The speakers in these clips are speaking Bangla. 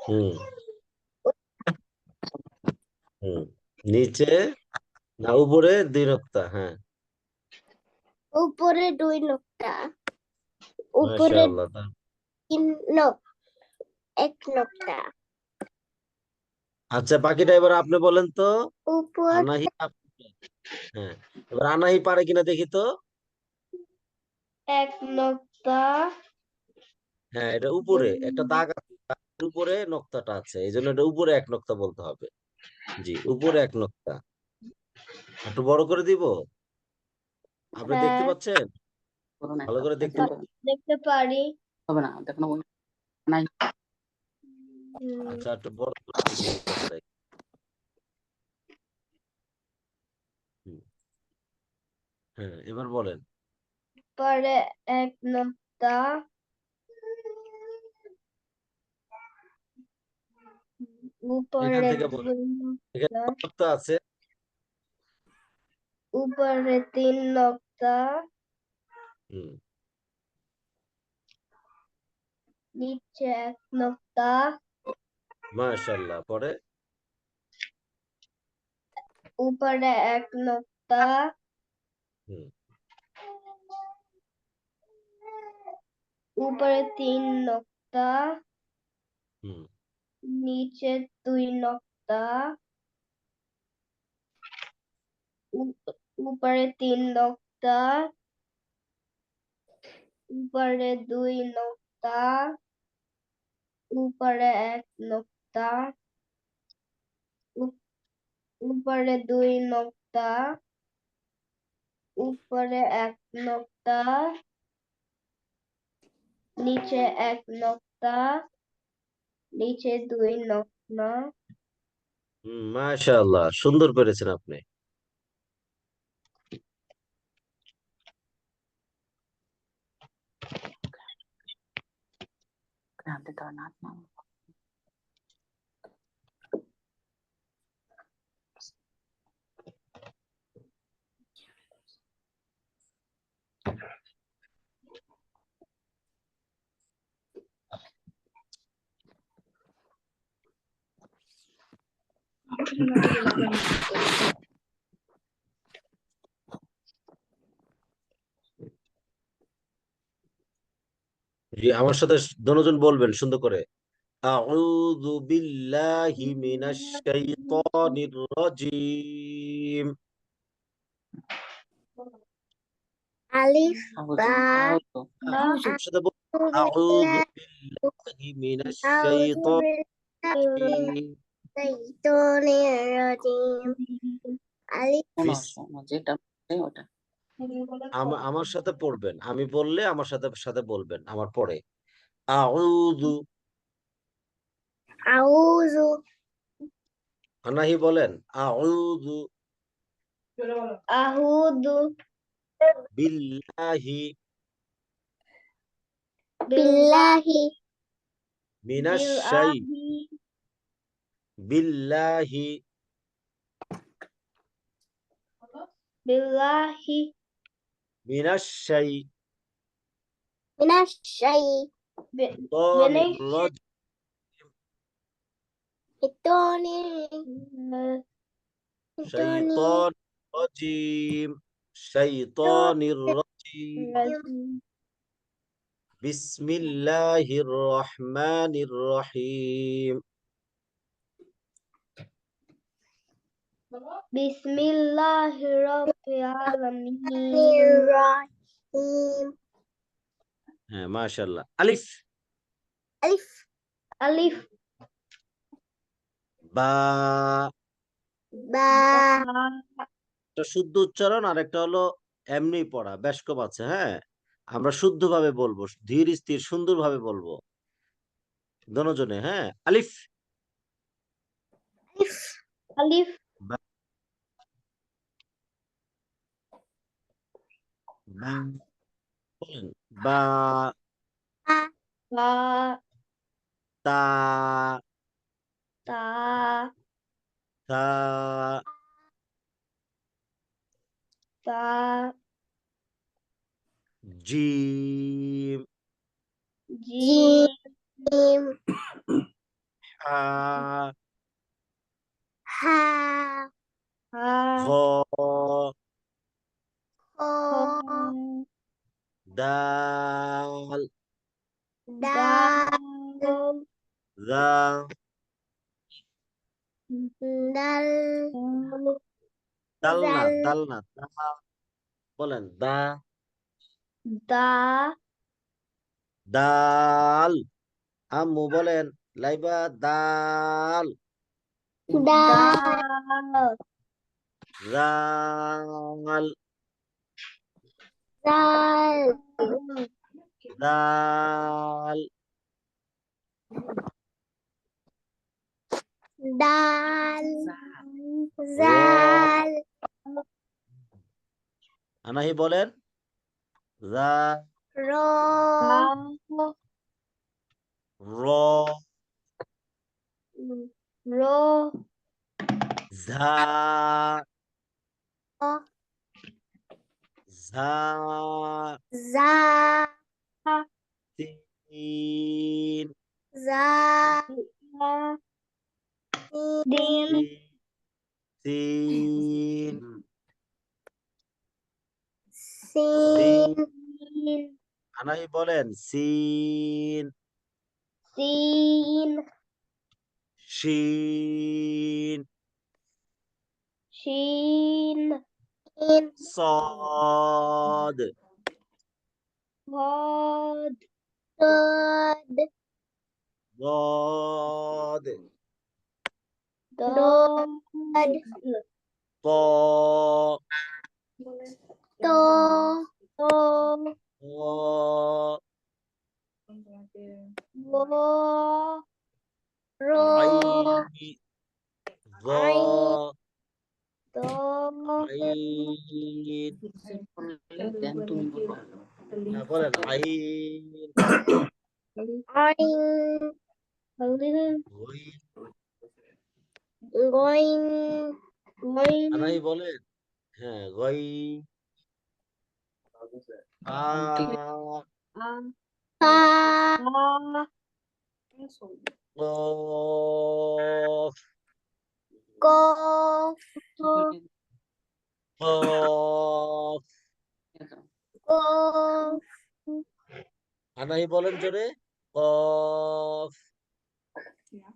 হুম হুম নিচে না উপরে 2 নোক্তা, হ্যাঁ। উপরে 2 নোক্তা, উপরে মাশাআল্লাহ। 1 নোক্তা। আচ্ছা, বাকিটা এবার আপনি বলেন তো। উপর আনাহি হ্যাঁ, এবার আনাহি পারে কিনা দেখি তো। 1 নোক্তা। হ্যাঁ, এটা উপরে একটা দাগ আছে, দাগের উপরে নোক্তাটা আছে, এই জন্য এটা উপরে 1 নোক্তা বলতে হবে। জি, উপরে 1 নোক্তা। একটু বড় করে দিব, আপনি দেখতে হ্যাঁ, পাচ্ছেন? করুন ভালো একটা করে দেখতে একদম দেখতে পারি। হবে না দেখো না নাই। আচ্ছা, একটু বড় করে দেখি নোক্তাটা। হুম, হ্যাঁ, এবার বলেন। পরে 1 নোক্তা, এখান উপরে থেকে বলেন, 2 নোক্তা, এখানে কত নোক্তা আছে? উপরে 3 নোক্তা, হুম, নিচে 1 নোক্তা, মাশাআল্লাহ। পরে উপরে 1 নোক্তা, হুম, উপরে 3 নোক্তা, হুম, নিচে 2 নোক্তা, উপরে 3 নোক্তা, উপরে 2 নোক্তা, উপরে 1 নোক্তা, উপরে 2 নোক্তা, উপরে 1 নোক্তা, নিচে 1 নোক্তা, নিচে 2 নোক্তা। মাশাআল্লাহ, সুন্দর পেরেছেন আপনি। হাতে ধর না হাত না জি, আমার সাথে দুজন বলবেন সুন্দর করে। আউযু বিল্লাহি মিনাশ শাইতানির রাজিম। আলিফ বা আমার সাথে বলুন, আউযু বিল্লাহি মিনাশ শাইতানির রাজিম। আলিফ শোনো বিস শোনো যেটা ওটা আমার সাথে পড়বেন, আমি বললে আমার সাথে সাথে বলবেন আমার পরে। আউযু, আউযু আনাহি বলেন। আউযু আহুদু বিল্লাহি বিল্লাহি মিনাশ শাই বিল্লাহি বিল্লাহি বিল্লাহি মিনাশ শাই মিনাশ শাই তানির মিনাশ রাজিম। শাইতানির শাইতান রাজিম, শাইতানির রাজিম। বিসমিল্লাহির রহমানির রহিম। বিসমিল্লাহির রাব্বিল আলামিন। হ্যাঁ, মাশাআল্লাহ। আলিফ আলিফ আলিফ বা, বা একটা শুদ্ধ উচ্চারণ আর একটা হলো এমনি পড়া, বেশ কম আছে। হ্যাঁ, আমরা শুদ্ধভাবে বলবো, ধীর স্থির সুন্দরভাবে বলবো দনোজনে। হ্যাঁ, আলিফ আলিফ আলিফ বা, বা, বলেন। বা, বা তা, তা তা, তা জিম, জিম হা হা খ খ দাল ডাল দা ডাল দাল না জাল দাল না দা বলেন দা দা দাল আম্মু বলেন লাইবা দাল ডাল দাল ডাল দাল ডাল র জাল আনাহি বলেন রা র র র ঝা ঝা যা তিন যা দিন তিন সিন আনাহি বলেন সিন সিন শিন শিন صاد হদ দদ ضاد দদ طا তো তো ضا র عين ضا তো عين দেন তুমি বলো বলেন عين আইন غين গইন গইন আনাই বলেন হ্যাঁ গই আ কা قاف কফ قاف কফ আনাই বলেন জোরে قاف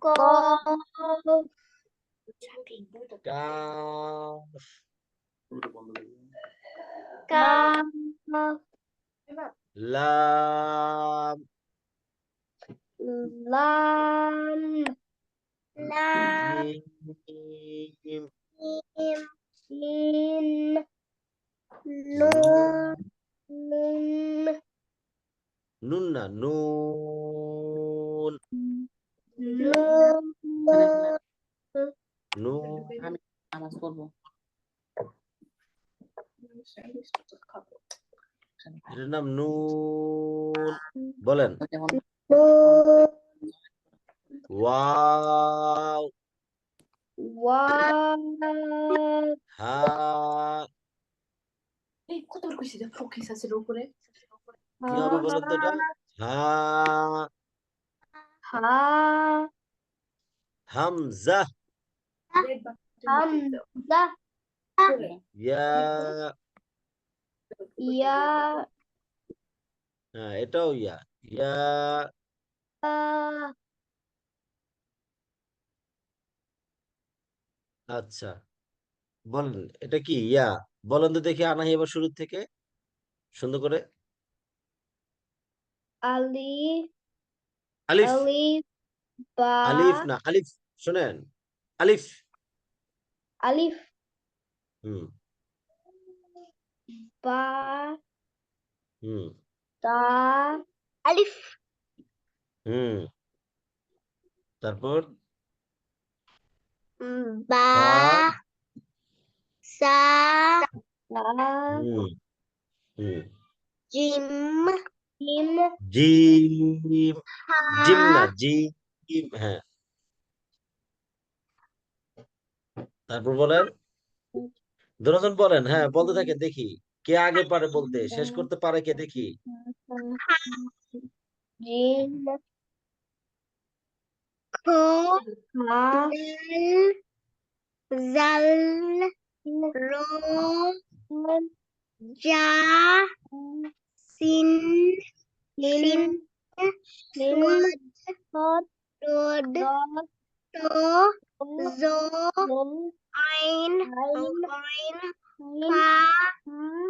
কফ কাফ কাফ লাম লাম লাম মিম মিম সিন নুন নুন নুন না নুন নুন নুন আমি নামাজ পড়বো এটার নাম নুন বলেন যেমন নুন ওয়াও ওয়াও হা কতবার কইছি যে ফোকাস আছে এর উপরে কি হবে বলেন তো এটা হা হা হামজা হামজা ইয়া ইয়া হ্যাঁ এটাও ইয়া ইয়া আচ্ছা বলেন এটা কি ইয়া বলেন তো দেখি আনাহি এবার শুরু থেকে সুন্দর করে আলিফ আলিফ আলিফ বা আলিফ না আলিফ শোনেন আলিফ আলিফ হুম বা হুম তা আলিফ হুম তারপর বা তা সা হুম হুম জিম জিম জিম হা জিম না জিম হ্যাঁ তারপর বলেন দুজন বলেন হ্যাঁ বলতে থাকেন দেখি কে আগে পারে বলতে শেষ করতে পারে কে দেখি জিম হা জাল র জা সিন সিন সদ রদ ত জ আইন ফা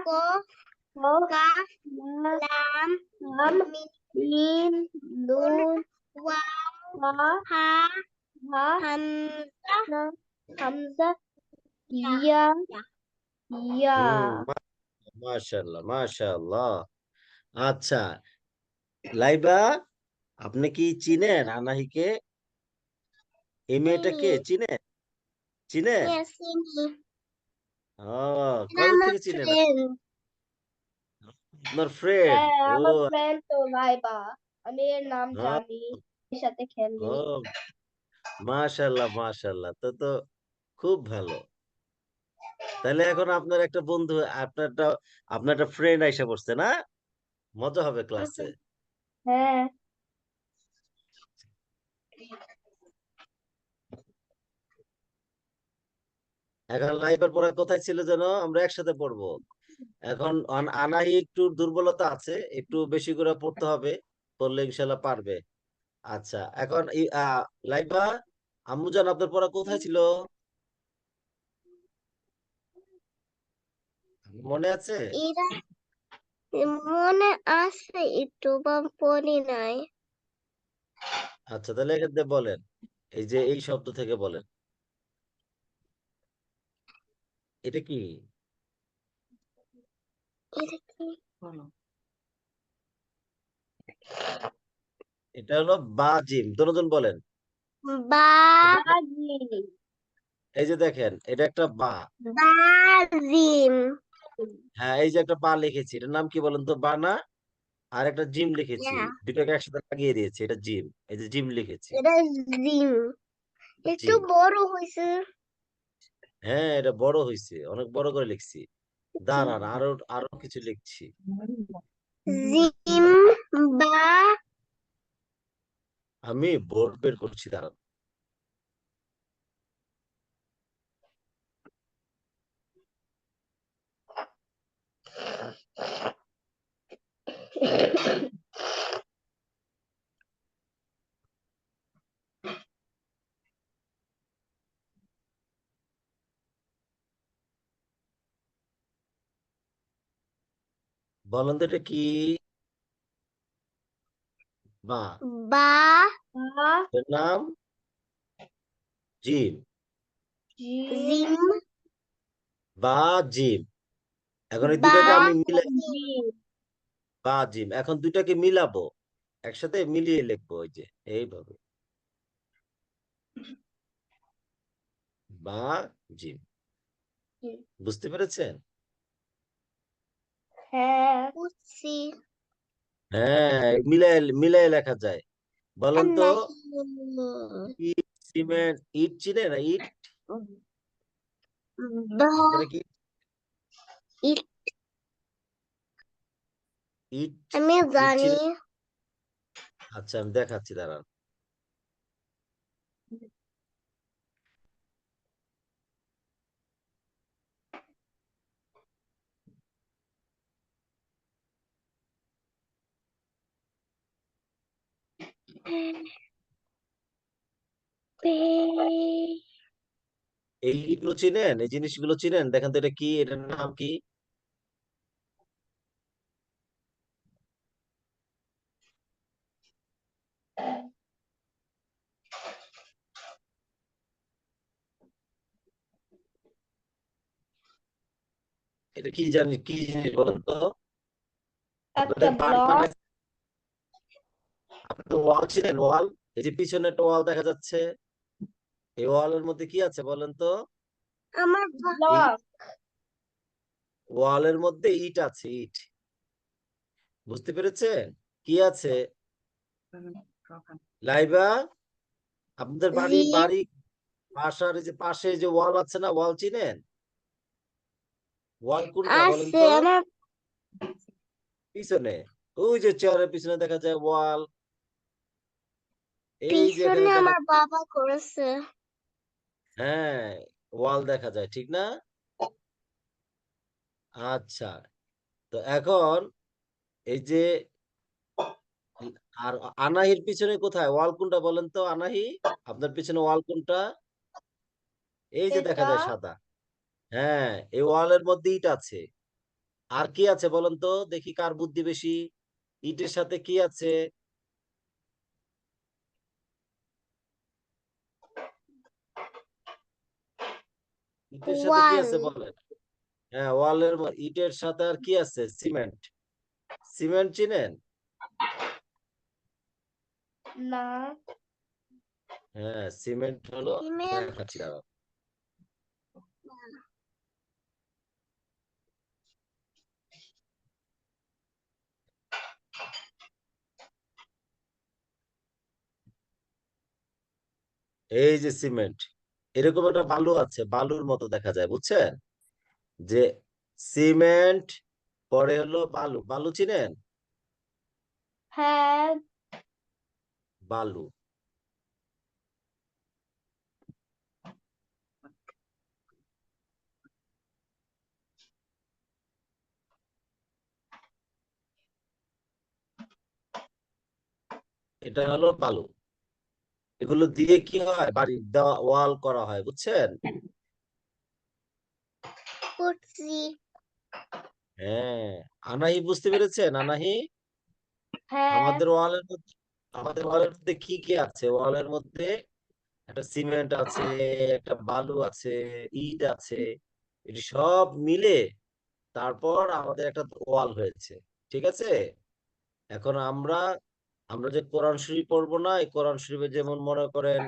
কফ কাফ লাম মিম নুন ওয়াও হা হামজা ইয়া মাশাআল্লাহ মাশাআল্লাহ। আচ্ছা লাইবা, আপনি কি চিনেন আনাহিকে? এই মেয়েটাকে চিনেন? চিনেন? কবে থেকে চিনেন? আপনার ফ্রেন্ড? হ্যাঁ, ও আমার ফ্রেন্ড তো লাইবা, আমি এর নাম ও জানি, এর সাথে খেলি। ও মাশাআল্লাহ মাশাআল্লাহ, তো তো খুব ভালো। তাহলে এখন আপনার একটা বন্ধু, আপনার একটা ফ্রেন্ড আইসা পড়ছে না? মজা হবে ক্লাসে। হ্যাঁ, এখন লাইবার পড়া কোথায় ছিল যেন? আমরা একসাথে পড়বো। এখন আনাহি একটু দুর্বলতা আছে, একটু বেশি করে পড়তে হবে, পড়লে ইনশাল্লাহ পারবে। আচ্ছা এখন লাইবা, আম্মু জান আপনার পড়া কোথায় ছিল? মনে আছে? এরা মনে আছে একটু, বা পড়ি নাই। আচ্ছা তাহলে এখান থেকে বলেন, এই যে এই শব্দ থেকে বলেন, এটা কি? এটা কি? বলো। এটা হলো বা জিম, দুজন বলেন। বাজি এই যে দেখেন, এটা একটা বা। বাজিম হ্যাঁ এই যে একটা বা লিখেছি, এটার নাম কি বলেন তো? বা না? আর একটা জিম লিখেছি, ইয়া, দুটোকে একসাথে লাগিয়ে দিয়েছি, এটা জিম। এই যে জিম লিখেছি, এটা জিম একটু জিম। বড় হয়েছে। হ্যাঁ এটা বড় হয়েছে, অনেক বড় করে লিখছি। দাঁড়ান আরো আরো কিছু লিখছি। জিম বা আমি বোর্ড বের করছি, দাঁড়ান। বলেন তো এটা কি? বা, বা এর নাম জিম। জিম বা জিম। এখন এই বা দুটাকে আমি মিলে, জিম বা জিম, এখন দুটাকে মিলাবো, একসাথে মিলিয়ে লিখবো, ওই যে এইভাবে, বা জিম। বুঝতে পেরেছেন? হ্যাঁ বুঝছি। হ্যাঁ মিলাই মিলাই লেখা যায়। বলেন তো, নাহি ইট সিমেন্ট, ইট চিনে না? ইট, বা আপনারা কি ইট ইট আমি ইট জানি। চিনে? আচ্ছা আমি দেখাচ্ছি, দাঁড়ান। এই ইটগুলো চিনেন? এই জিনিসগুলো চিনেন? দেখেন তো এটা কি, এটার নাম কি? এটা কি জানি, কি জিনিস বলেন তো? একটা আপনাদের বাড়ি ব্লক। বানায়, আপনাদের ওয়াল চিনেন? ওয়াল, এই যে পিছনে একটা ওয়াল দেখা যাচ্ছে, এই ওয়ালের মধ্যে কি আছে বলেন তো? আমার এই ব্লক ওয়ালের মধ্যে ইট আছে, ইট। বুঝতে পেরেছেন? কি আছে? লাইবা, আপনাদের বাড়ি জিম বাড়ি বাসার এই যে পাশে যে ওয়াল আছে না, ওয়াল চিনেন? ওয়াল কোনটা বলেন আছে তো? আমার পিছনে, ওই যে চেয়ারের পিছনে দেখা যায় ওয়াল, এই যে এখানে পিছনে দেখা আমার বাবা করেছে। হ্যাঁ ওয়াল দেখা যায় ঠিক না? আচ্ছা, তো এখন এই যে আর আনাহির পিছনে কোথায় ওয়াল কোনটা বলেন তো? আনাহি, আপনার পিছনে ওয়াল কোনটা? এই যে দেখা এটা যায় সাদা। হ্যাঁ, এই ওয়ালের মধ্যে ইট আছে। আর কি আছে বলেন তো, দেখি কার বুদ্ধি বেশি। ইটের সাথে কি আছে? ইটের সাথে কি ওয়াল আছে বলেন? হ্যাঁ, ইটের সাথে আর কি আছে? সিমেন্ট। সিমেন্ট চিনেন? না হ্যাঁ, সিমেন্ট হলো, সিমেন্ট দেখাচ্ছি দাঁড়াও। এই যে সিমেন্ট, এরকম একটা বালু আছে, বালুর মতো দেখা যায়, বুঝছেন? যে সিমেন্ট, পরে হলো বালু। বালু চিনেন? হ্যাঁ বালু। এটা হলো বালু। এগুলো দিয়ে কি হয়, বাড়ির ওয়াল করা হয়, বুঝছেন? করছি। হ্যাঁ, আনাহি বুঝতে পেরেছেন? আনাহি, হ্যাঁ আমাদের ওয়ালের মধ্যে কি কি আছে? ওয়ালের মধ্যে একটা সিমেন্ট আছে, একটা বালু আছে, ইট আছে। এটি সব মিলে তারপর আমাদের একটা ওয়াল হয়েছে, ঠিক আছে? এখন আমরা আমরা যে কোরআন শরীফ পড়বো না, এই কোরআন শরীফে যেমন মনে করেন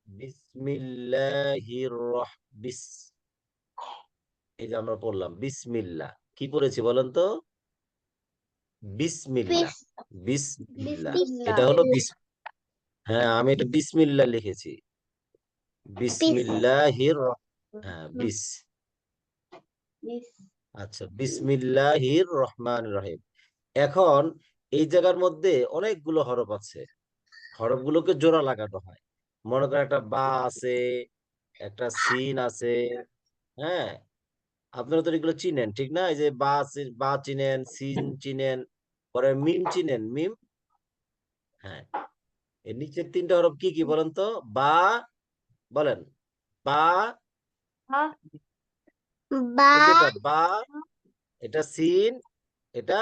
বিসমিল্লাহির রহ বিস, এই যে আমরা পড়লাম বিসমিল্লাহ, কি পড়েছি বলেন তো? বিসমিল্লাহ। বিস বিসমিল্লাহ, বিসমিল্লাহ এটা হলো হ্যাঁ, আমি এটা বিসমিল্লাহ লিখেছি। বিস হ্যাঁ বিস। বিস আচ্ছা, বিসমিল্লাহির রহমান রহিম। এখন এই জায়গার মধ্যে অনেকগুলো হরফ আছে, হরফগুলোকে জোড়া লাগানো হয়। মনে করেন একটা বা আছে, একটা সিন আছে। হ্যাঁ, আপনারা তো এগুলো চিনেন ঠিক না? এই যে বা চিনেন, সিন চিনেন, পরে মিম চিনেন, মিম। হ্যাঁ, এর নিচের তিনটা হরফ কি কি বলেন তো? বা, বলেন। বা, বা এই যেটা বা, এটা সিন, এটা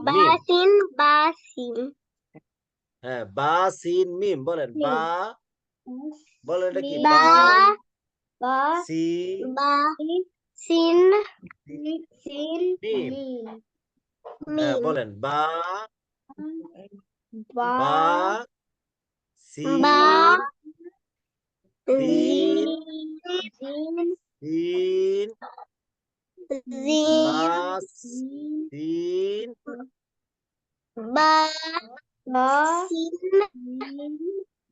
মিম। বাসিন বাসিন হ্যাঁ, বা সিন মিম, বলেন বা, বলেন এটা কি? বা বা বা সি বা সিন সিন সিন মিম। হ্যাঁ, মিম বলেন বা, বা বা বা সিন সিন জিন সিন বা জিন সিন বা সিন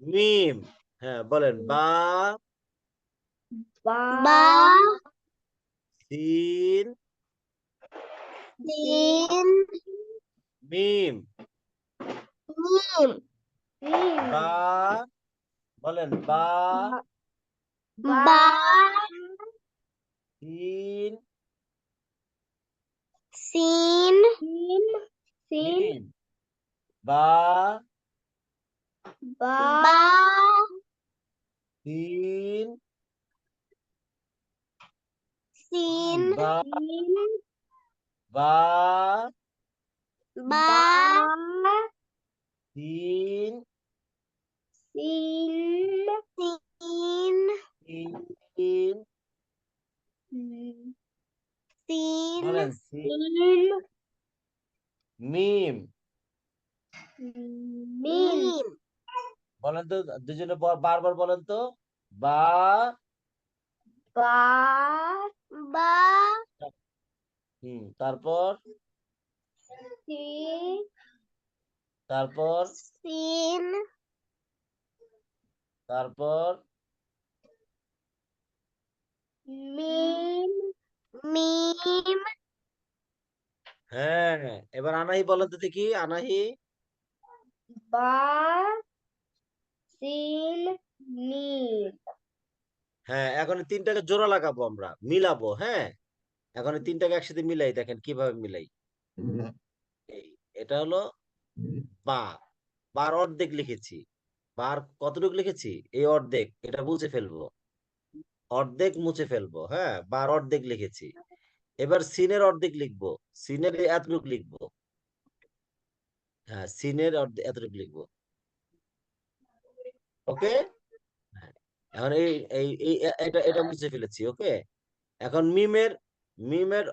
মিম। হ্যাঁ, বলেন বা বা সিন সিন মিম। মিম বা, বলেন বা বা সিন সিন সিন মিম। বা বা সিন সিন বা বা বা সিন সিন সিন সিন, সিন বলেন সিন সিন মিম। মিম বলেন তো, দুজনে বারবার বলেন তো। বা বা বা তারপর, সি তারপর, সিন তারপর মিম মিম হ্যাঁ, এবার আনাহি বলেন তো দেখি, আনাহি। বা সিন মিম হ্যাঁ, এখন এই তিনটাকে জোড়া লাগাবো, আমরা মিলাবো। হ্যাঁ, এখন এই তিনটাকে একসাথে মিলাই, দেখেন কিভাবে মিলাই। এই এটা হলো বা, বার অর্ধেক লিখেছি। বার কতটুকু লিখেছি? এই অর্ধেক, এটা মুছে ফেলবো, অর্ধেক মুছে ফেলবো। হ্যাঁ, বার অর্ধেক লিখেছি। এবার সিনের অর্ধেক লিখবো, সিনের এতটুকু লিখবো। হ্যাঁ, সিনের অর্ধেক এতটুকু লিখবো। ওকে। হ্যাঁ, এখন এই এই এই এটা এটা মুছে ফেলেছি। ওকে, এখন মিমের, মিমের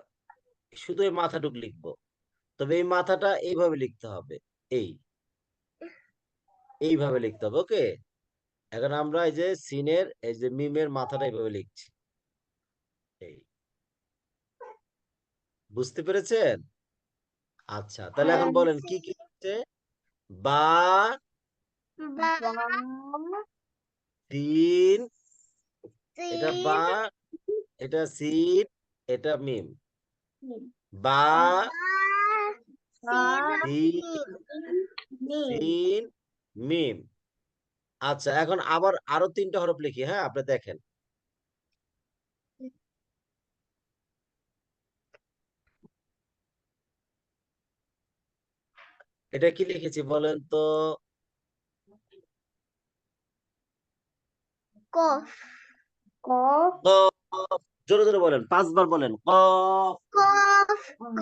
শুধু এই মাথাটুকু লিখবো। তবে এই মাথাটা এইভাবে লিখতে হবে, এই এইভাবে লিখতে হবে। ওকে, এখন আমরা এই যে সিনের, এই যে মিমের মাথাটা এইভাবে লিখছি। এই, বুঝতে পেরেছেন? আচ্ছা, তাহলে এখন বলেন কি কি হচ্ছে? বা, বা তিন, এটা বা, সিন এটা সিন, এটা মিম। বা, বা তিন, মিম সিন, মিম। আচ্ছা, এখন আবার আরো তিনটা হরফ লিখি। হ্যাঁ, আপনি দেখেন। এটা কি লিখেছি বলেন তো? কফ কফ কফ। জোরে জোরে বলেন, 5 বার বলেন কফ। কফ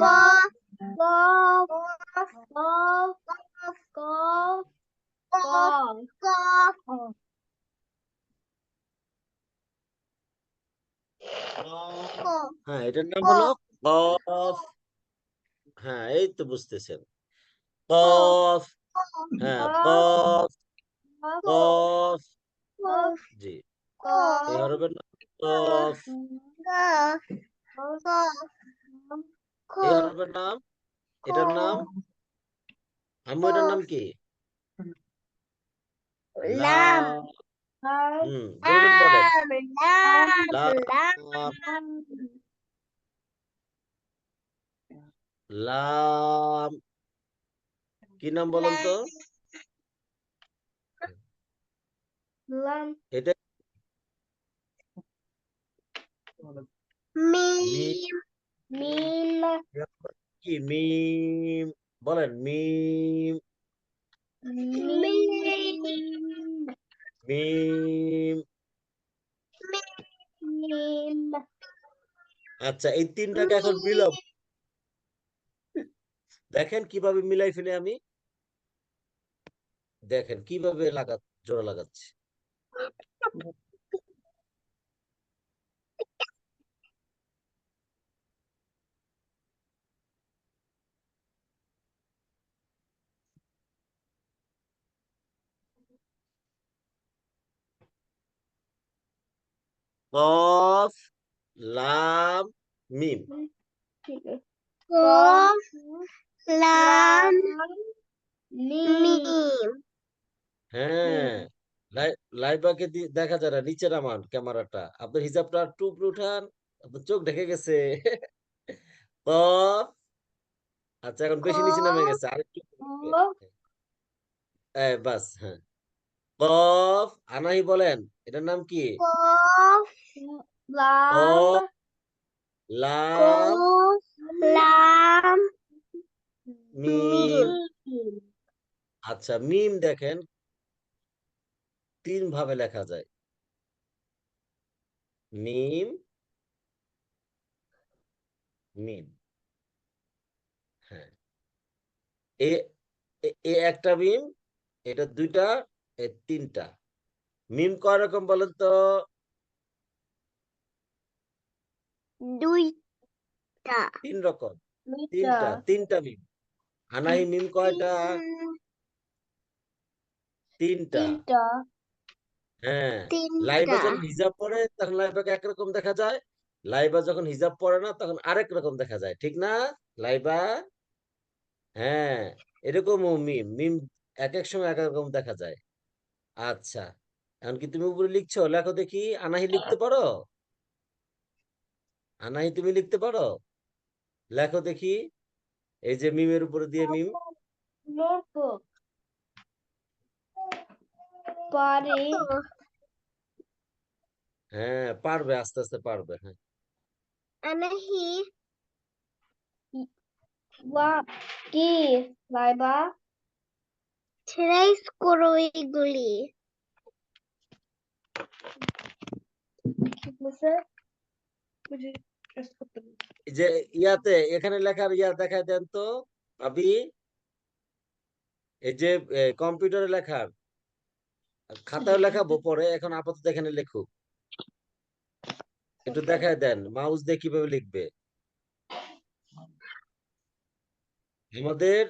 কফ কফ কফ কফ কফ কফ কফ হ্যাঁ, এটার নাম হলো কফ। হ্যাঁ, এই তো বুঝতেছেন, কফ। হ্যাঁ, কফ, কফ। জি, এই হরফের নাম কফ। এই হরফের নাম, এটার নাম, আম্মু এটার নাম কি? লাম লাম। জোরে জোরে বলেন, লাম। লাম, কি নাম বলেন তো? লাম এটা মিম মিম কি? মিম, বলেন মিম, মিম মিম। মিম আচ্ছা, এই তিনটাকে এখন মিলাব। দেখেন কিভাবে মিলাই ফেলে আমি, দেখেন কিভাবে জোড়া লাগাচ্ছি। কফ, লাম, মিম। কফ লাম মিম হ্যাঁ, লাইবাকে দেখা যায় না, নিচে নামান ক্যামেরাটা, আপনার হিজাবটা একটু উপরে উঠান, আপনার চোখ ঢেকে গেছে। কফ। আচ্ছা, এখন বেশি নিচে নেমে গেছে, আরেকটু উপরে উঠবে। বাস, হ্যাঁ। কফ, আনাহি বলেন, এটার নাম কি? কফ লাম কফ, লাম, কফ লাম মিম। মিম আচ্ছা, মিম দেখেন 3 ভাবে লেখা যায়। মিম, মিম। হ্যাঁ, এ এ একটা মিম, এটা 2টা, এ 3টা। মিম কয় রকম বলেন তো? দুইটা 3 রকম। 3টা মিম। আনাহি মিম কয়টা? 3টা। তিনটা হ্যাঁ, লাইবা তিনটা যখন হিজাব পরে তখন লাইবাকে একরকম দেখা যায়, লাইবা যখন হিজাব পরে না তখন আরেক রকম দেখা যায়, ঠিক না লাইবা? হ্যাঁ, এরকমও মিম, মিম এক এক সময় এক এক রকম দেখা যায়। আচ্ছা, এখন কি তুমি উপরে লিখছো? লেখো দেখি, আনাহি লিখতে পারো? আনাহি তুমি লিখতে পারো? লেখো দেখি, এই যে মিমের উপরে দিয়ে মিম। লেখো পারি হ্যাঁ পারবে, আস্তে আস্তে পারবে। হ্যাঁ আনাহি ওয়া কি লাইবা ট্রেস করো এগুলি কি বলছে বুঝি ট্রেস করতে বলছে। এই যে ইয়াতে এখানে লেখার ইয়া দেখায় দেন তো ভাবি, এই যে কম্পিউটারে লেখার, খাতায় লেখাবো পরে, এখন আপাতত এখানে লেখুক, একটু দেখায় দেন মাউস দিয়ে কিভাবে লিখবে। আমাদের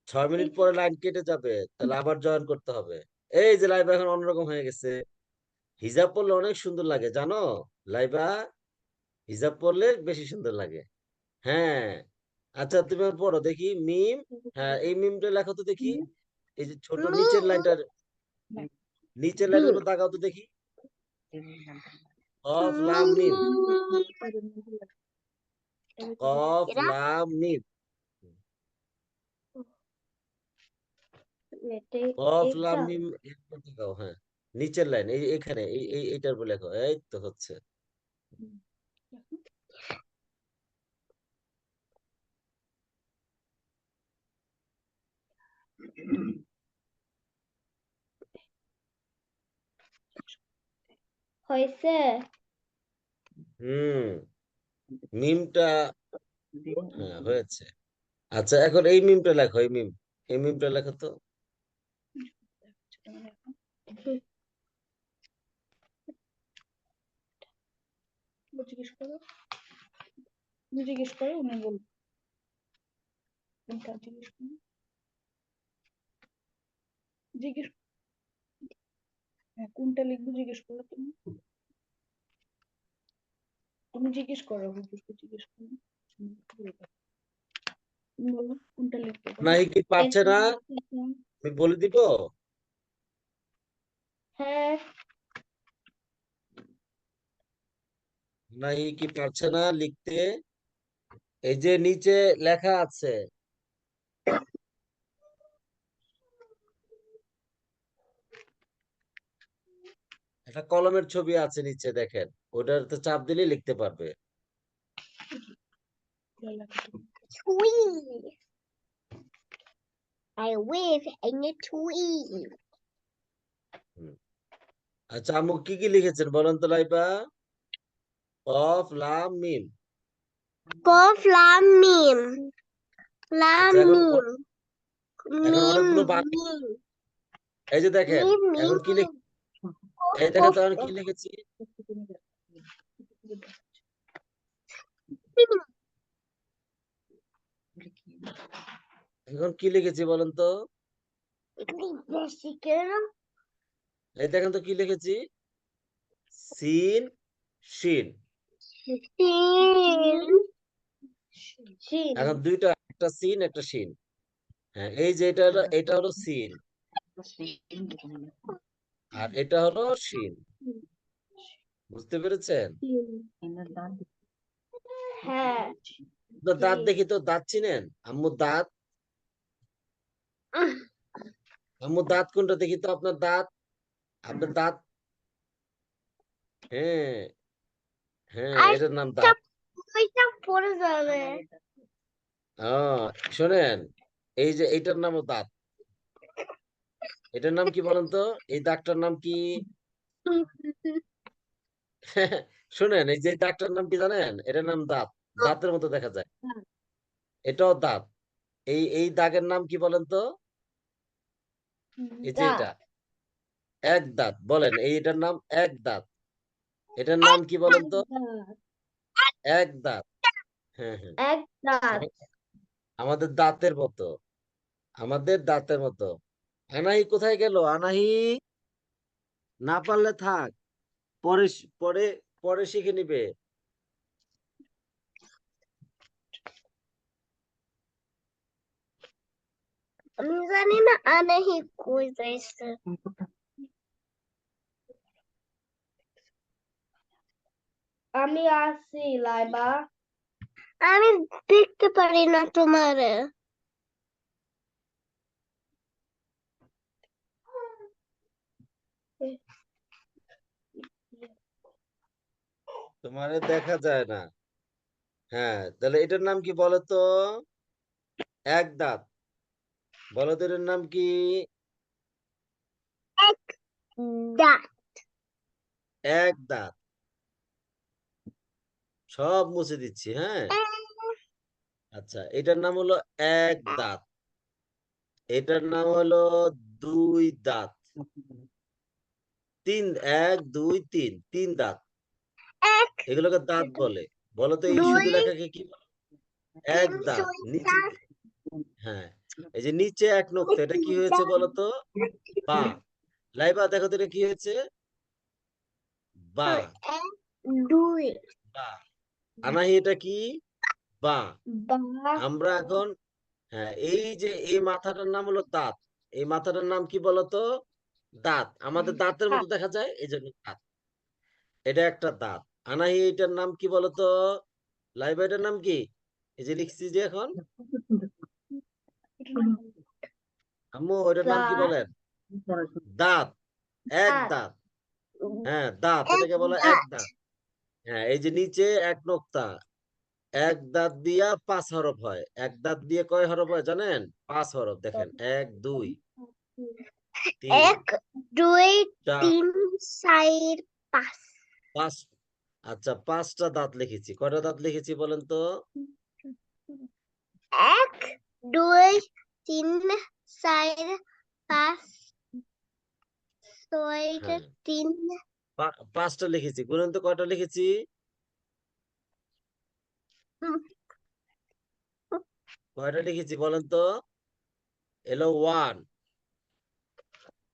6 মিনিট পরে লাইন কেটে যাবে, তাহলে আবার জয়েন করতে হবে। এই যে লাইভা এখন অন্যরকম হয়ে গেছে, হিজাব পরলে অনেক সুন্দর লাগে জানো লাইভা, হিজাব পরলে বেশি সুন্দর লাগে। হ্যাঁ আচ্ছা তুমি পড়ো দেখি মিম। হ্যাঁ এই মিমটা লেখো তো দেখি, এই যে ছোট নিচের লাইনটা, নিচের লাইনগুলো দাগাও তো দেখি। কফ লাম মিম, কফ লাম মিম, কফ লাম মিম এরপর দাগাও। হ্যাঁ নিচের লাইন এই এখানে এইটার উপর লেখো, এই তো হচ্ছে। হয়েছে হুম মিমটা হ্যাঁ হয়েছে। আচ্ছা এখন এই মিমটা লেখো, এই মিম, এই মিমটা লেখো তো। জিজ্ঞেস করো, তুমি জিজ্ঞেস করো, উনি বলবো। কোনটা জিজ্ঞেস করো, জিজ্ঞেস হ্যাঁ কোনটা লিখবো জিজ্ঞেস করো তুমি, তুমি জিজ্ঞেস করো হুজুরকে জিজ্ঞেস করো, তুমি বলবে। তুমি বলো কোনটা লিখবো বলো। নাই কি পারছে না, আমি বলে দিব। হ্যাঁ নাই কি পারছে না লিখতে, এই যে নিচে লেখা আছে, একটা কলমের ছবি আছে নিচে দেখেন, ওটাতে চাপ দিলে লিখতে পারবে। tree I live in a tree হুম। আচ্ছা আমু কি কি লিখেছেন বলেন তো লাইবা। কফ লাম মিম, কফ লাম মিম লাম আচ্ছা এখন মিম এখন মিম অনেকগুলো মিম এই যে দেখেন মিম এখন মিম কি লিখ, কফ এই দেখেন কফ তো এখন কি লিখেছি, এখন কি লিখেছি বলেন তো। এগুলি বেশি কেন এই দেখেন তো কি লিখেছি, সিন শিন। শিন শিন এখন দুইটা, একটা সিন একটা শিন। হ্যাঁ এই যে এটা হলো সিন, আর এটা হলো শিন, বুঝতে পেরেছেন। হ্যাঁ তো দাঁত দেখি তো, দাঁত চিনেন আম্মুর দাঁত, আম্মুর দাঁত কোনটা দেখি তো, আপনার দাঁত, আপনার দাঁত, হ্যাঁ হ্যাঁ আর এটার নাম দাঁত। পয়সা পড়ে যাবে শোনেন, এই যে এইটার নামও দাঁত, এটার নাম কি বলেন তো, এই দাগটার নাম কি। শোনেন এই যে দাগটার নাম কি জানেন, এটার নাম দাঁত, দাঁতের মতো দেখা যায়, এটাও দাঁত। এই দাগের নাম কি বলেন তো, এই যে দাঁত এটা এক দাঁত, বলেন এই এটার নাম এক দাঁত, এটার নাম কি বলেন তো, এক দাঁত। হ্যাঁ হ্যাঁ এক দাঁত আমাদের দাঁতের মতো, আমাদের দাঁতের মতো। আনাহি কোথায় গেল, আনাহি, না পারলে থাক, পরে পরে পরে শিখে নিবে। আমি জানি না আনাহি কই যাইছে আমি আছি লাইবা আমি দেখতে পারি না তোমারে তোমারে দেখা যায় না। হ্যাঁ, তাহলে এটার নাম কি বলো তো? এক দাঁত। বলো তো এটার নাম কি? দাঁত এক দাঁত। সব মুছে দিচ্ছি, হ্যাঁ। আচ্ছা, এটার নাম হলো এক দাঁত। এটার নাম হলো দুই দাঁত। তিন, এক, দুই, তিন, তিন দাঁত। এক এগুলোকে দাঁত বলে। বলো তো এই দুই শুধু লেখাকে কি বলে? এক তিন দাঁত। নিচে, চার হ্যাঁ, এই যে নিচে এক নোক্তা, এটা কি হয়েছে বলো তো? বা। লাইবা দেখো তো এটা কি হয়েছে? বা। এক দুই বা। আনাহি এটা কি? বা। বা আমরা এখন, হ্যাঁ, এই যে এই মাথাটার নাম হলো দাঁত। এই মাথাটার নাম কি বলতো? দাঁত। আমাদের দাঁতের মতো দেখা যায়, এই জন্য দাঁত। এটা একটা দাঁত। আনাহি এটার নাম কি বলতো? লাইবা এটার নাম কি? এই যে লিখছি যে এখন, আম্মু এটার নাম কি বলেন? দাঁত। এক দাঁত। হ্যাঁ, দাঁত, এক এটাকে বলে এক দাঁত দাঁত। হ্যাঁ, এই যে নিচে এক নোক্তা। এক দাঁত দিয়া 5 হরফ হয়। এক দাঁত দিয়ে কয় হরফ হয় জানেন? 5 হরফ। দেখেন, 1 2 3 এক দুই 4 তিন চার পাঁচ 5। আচ্ছা, 5টা দাঁত লিখেছি। কয়টা দাঁত লিখেছি বলেন তো? এক দুই তিন চার পাঁচ ছয় হ্যাঁ, তিন 5টা লিখেছি। গুনেন তো কয়টা লিখেছি? কয়টা লিখেছি বলেন তো? এলো 1